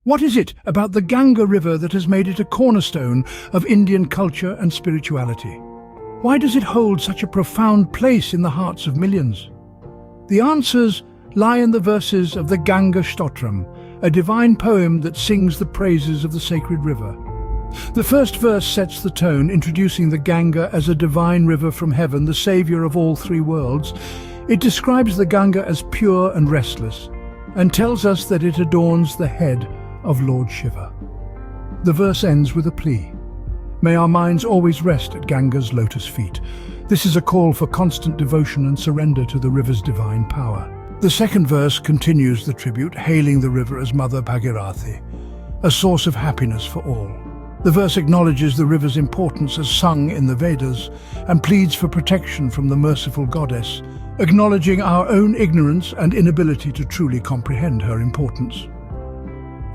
What is it about the Ganga River that has made it a cornerstone of Indian culture and spirituality? Why does it hold such a profound place in the hearts of millions? The answers lie in the verses of the Ganga Strotram, a divine poem that sings the praises of the sacred river. The first verse sets the tone, introducing the Ganga as a divine river from heaven, the savior of all three worlds. It describes the Ganga as pure and restless, and tells us that it adorns the head of Lord Shiva. The verse ends with a plea. May our minds always rest at Ganga's lotus feet. This is a call for constant devotion and surrender to the river's divine power. The second verse continues the tribute, hailing the river as Mother Bhagavati, a source of happiness for all. The verse acknowledges the river's importance as sung in the Vedas and pleads for protection from the merciful goddess, acknowledging our own ignorance and inability to truly comprehend her importance.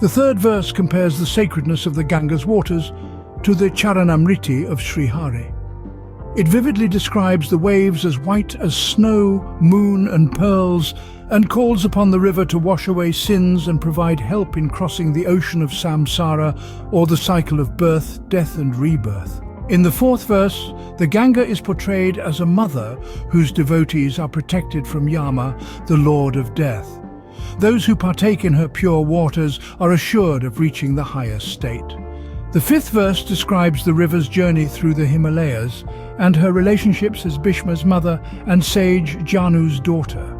The third verse compares the sacredness of the Ganga's waters to the Charanamriti of Srihari. It vividly describes the waves as white as snow, moon and pearls, and calls upon the river to wash away sins and provide help in crossing the ocean of samsara, or the cycle of birth, death and rebirth. In the fourth verse, the Ganga is portrayed as a mother whose devotees are protected from Yama, the lord of death. Those who partake in her pure waters are assured of reaching the highest state. The fifth verse describes the river's journey through the Himalayas and her relationships as Bhishma's mother and sage Janu's daughter.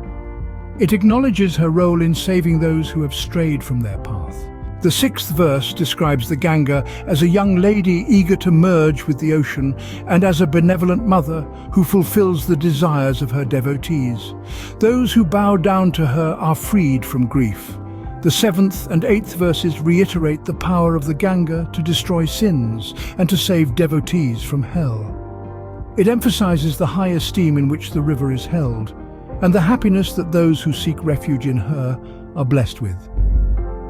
It acknowledges her role in saving those who have strayed from their path. The sixth verse describes the Ganga as a young lady eager to merge with the ocean and as a benevolent mother who fulfills the desires of her devotees. Those who bow down to her are freed from grief. The seventh and eighth verses reiterate the power of the Ganga to destroy sins and to save devotees from hell. It emphasizes the high esteem in which the river is held and the happiness that those who seek refuge in her are blessed with.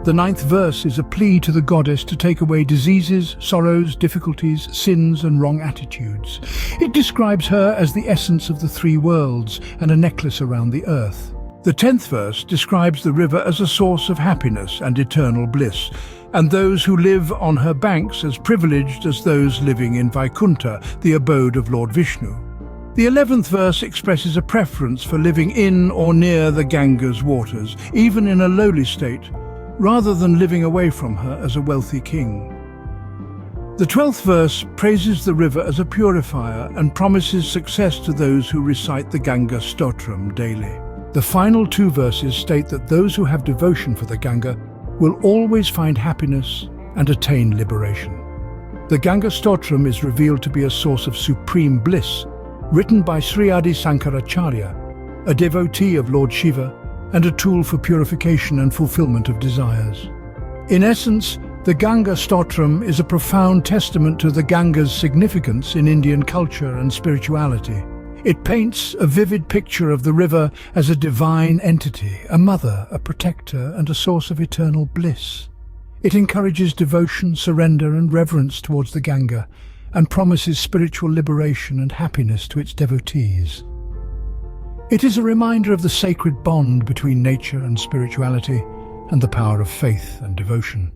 The ninth verse is a plea to the goddess to take away diseases, sorrows, difficulties, sins and wrong attitudes. It describes her as the essence of the three worlds and a necklace around the earth. The 10th verse describes the river as a source of happiness and eternal bliss, and those who live on her banks as privileged as those living in Vaikuntha, the abode of Lord Vishnu. The 11th verse expresses a preference for living in or near the Ganga's waters, even in a lowly state, rather than living away from her as a wealthy king. The 12th verse praises the river as a purifier and promises success to those who recite the Ganga Strotram daily. The final two verses state that those who have devotion for the Ganga will always find happiness and attain liberation. The Ganga Strotram is revealed to be a source of supreme bliss, written by Sri Adi Sankaracharya, a devotee of Lord Shiva and a tool for purification and fulfillment of desires. In essence, the Ganga Strotram is a profound testament to the Ganga's significance in Indian culture and spirituality. It paints a vivid picture of the river as a divine entity, a mother, a protector, and a source of eternal bliss. It encourages devotion, surrender, and reverence towards the Ganga, and promises spiritual liberation and happiness to its devotees. It is a reminder of the sacred bond between nature and spirituality, and the power of faith and devotion.